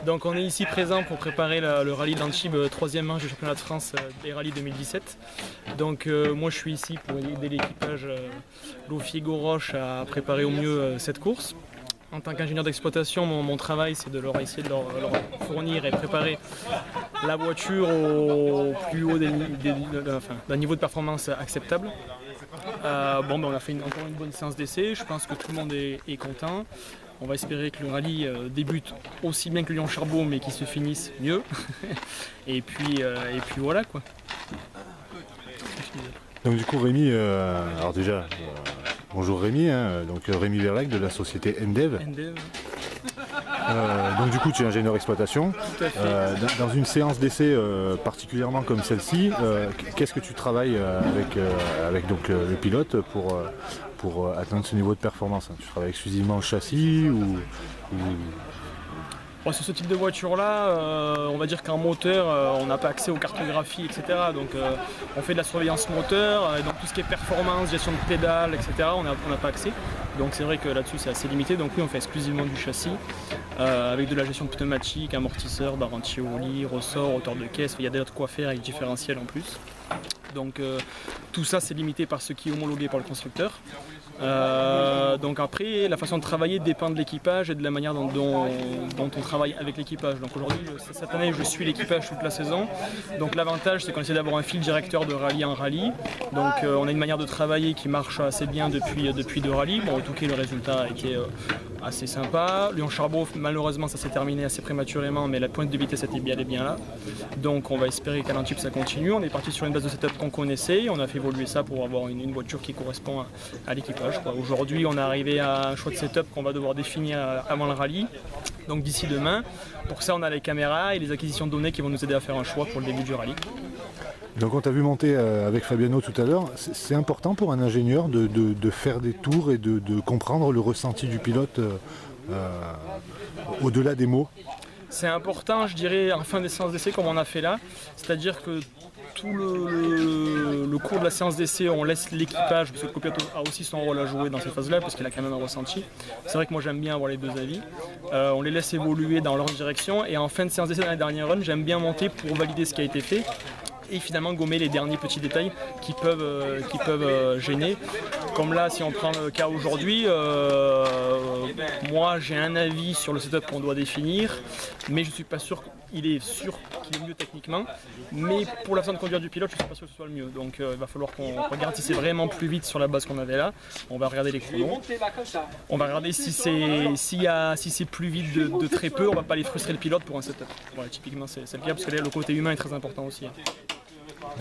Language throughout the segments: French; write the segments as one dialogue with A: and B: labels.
A: Donc on est ici présent pour préparer le rallye d'Antibes, 3e manche du championnat de France des rallyes 2017. Donc moi je suis ici pour aider l'équipage Lofiego-Roche à préparer au mieux cette course. En tant qu'ingénieur d'exploitation, mon travail c'est de essayer de leur fournir et préparer la voiture au plus haut d'un niveau de performance acceptable. On a fait encore une bonne séance d'essai, je pense que tout le monde est content. On va espérer que le rallye débute aussi bien que Lyon-Charbot, mais qu'il se finisse mieux. et puis voilà quoi.
B: Donc du coup Rémi, alors déjà, bonjour Rémi, donc Rémi Verlac de la société NDEV. Donc du coup tu es ingénieur d'exploitation.
A: Tout à fait.
B: Dans une séance d'essai particulièrement comme celle-ci, qu'est-ce que tu travailles avec donc, le pilote pour atteindre ce niveau de performance? Tu travailles exclusivement au châssis ou...
A: Sur ce type de voiture-là, on va dire qu'en moteur, on n'a pas accès aux cartographies, etc. Donc on fait de la surveillance moteur, et donc tout ce qui est performance, gestion de pédales, etc. on n'a pas accès. Donc c'est vrai que là-dessus c'est assez limité. Donc oui, on fait exclusivement du châssis, avec de la gestion pneumatique, amortisseur, barre anti-roulis, ressort, hauteur de caisse. Il y a déjà de quoi faire avec différentiel en plus. Donc tout ça c'est limité par ce qui est homologué par le constructeur. Donc après, la façon de travailler dépend de l'équipage et de la manière dont on travaille avec l'équipage. Donc aujourd'hui, cette année, je suis l'équipage toute la saison. Donc l'avantage, c'est qu'on essaie d'avoir un fil directeur de rallye en rallye. Donc on a une manière de travailler qui marche assez bien depuis 2 rallyes. Bon, en tout cas, le résultat a été assez sympa. Lyon-Charbot, malheureusement, ça s'est terminé assez prématurément, mais la pointe de vitesse était bien là. Donc on va espérer qu'à l'Antibes, ça continue. On est parti sur une base de setup qu'on connaissait. On a fait évoluer ça pour avoir une voiture qui correspond à l'équipage. Aujourd'hui, on est arrivé à un choix de setup qu'on va devoir définir avant le rallye, donc d'ici demain. Pour ça, on a les caméras et les acquisitions de données qui vont nous aider à faire un choix pour le début du rallye.
B: Donc on t'a vu monter avec Fabiano tout à l'heure. C'est important pour un ingénieur de faire des tours et de comprendre le ressenti du pilote au-delà des mots. C'est
A: important, je dirais, en fin des séances d'essai comme on a fait là. C'est-à-dire que tout le cours de la séance d'essai, on laisse l'équipage, parce que le copilote a aussi son rôle à jouer dans cette phase-là, parce qu'il a quand même un ressenti. C'est vrai que moi j'aime bien avoir les 2 avis. On les laisse évoluer dans leur direction, et en fin de séance d'essai dans la dernière run, j'aime bien monter pour valider ce qui a été fait, et finalement gommer les derniers petits détails qui peuvent gêner. Comme là, si on prend le cas aujourd'hui, moi j'ai un avis sur le setup qu'on doit définir, mais je ne suis pas sûr qu'il est mieux techniquement, mais pour la façon de conduire du pilote, je ne suis pas sûr que ce soit le mieux. Donc il va falloir qu'on regarde si c'est vraiment plus vite sur la base qu'on avait là. On va regarder les chronos, on va regarder si c'est plus vite de très peu, on ne va pas aller frustrer le pilote pour un setup. Voilà, typiquement c'est le cas, parce que là, le côté humain est très important aussi.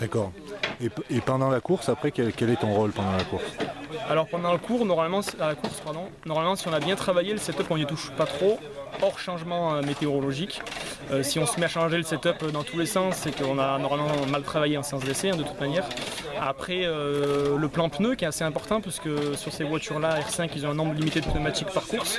B: D'accord. Et pendant la course, après, quel est ton rôle pendant la course?
A: Alors pendant la course, normalement si on a bien travaillé le setup, on n'y touche pas trop, hors changement météorologique. Si on se met à changer le setup dans tous les sens, c'est qu'on a normalement mal travaillé en séance d'essai de toute manière. Après le plan pneu qui est assez important, parce que sur ces voitures-là, R5, ils ont un nombre limité de pneumatiques par course.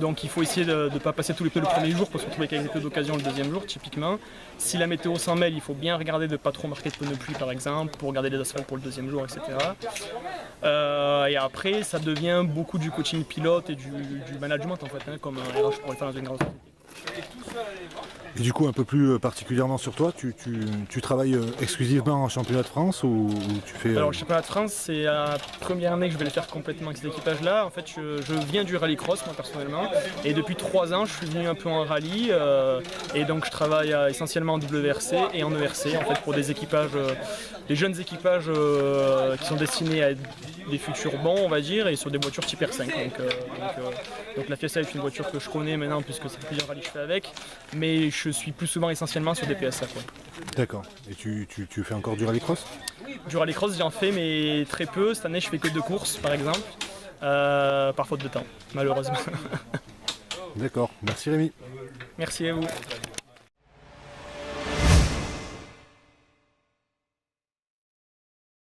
A: Donc il faut essayer de ne pas passer tous les pneus le premier jour pour se retrouver avec des pneus d'occasion le deuxième jour typiquement. Si la météo s'en mêle, il faut bien regarder de ne pas trop marquer de pneus pluie par exemple, pour garder les asphaltes pour le deuxième jour, etc. Et après ça devient beaucoup du coaching pilote et du management en fait, comme un RH pourrait le faire dans une grande société.
B: Et du coup, un peu plus particulièrement sur toi, tu travailles exclusivement en championnat de France ou tu fais...
A: Alors le championnat de France, c'est la première année que je vais le faire complètement avec cet équipage-là. En fait, je viens du rallycross moi personnellement, et depuis 3 ans, je suis venu un peu en rallye, et donc je travaille essentiellement en WRC et en ERC, en fait, pour des équipages, des jeunes équipages qui sont destinés à être des futurs bons, on va dire, et sur des voitures type R5. Donc la Fiesta est une voiture que je connais maintenant, puisque c'est plusieurs rallyes que je fais avec, mais je suis plus souvent essentiellement sur des PSA.
B: D'accord. Et tu fais encore du rallycross?
A: Du rallycross, j'en fais, mais très peu. Cette année, je fais que 2 courses, par exemple, par faute de temps, malheureusement.
B: D'accord. Merci Rémi.
A: Merci à vous.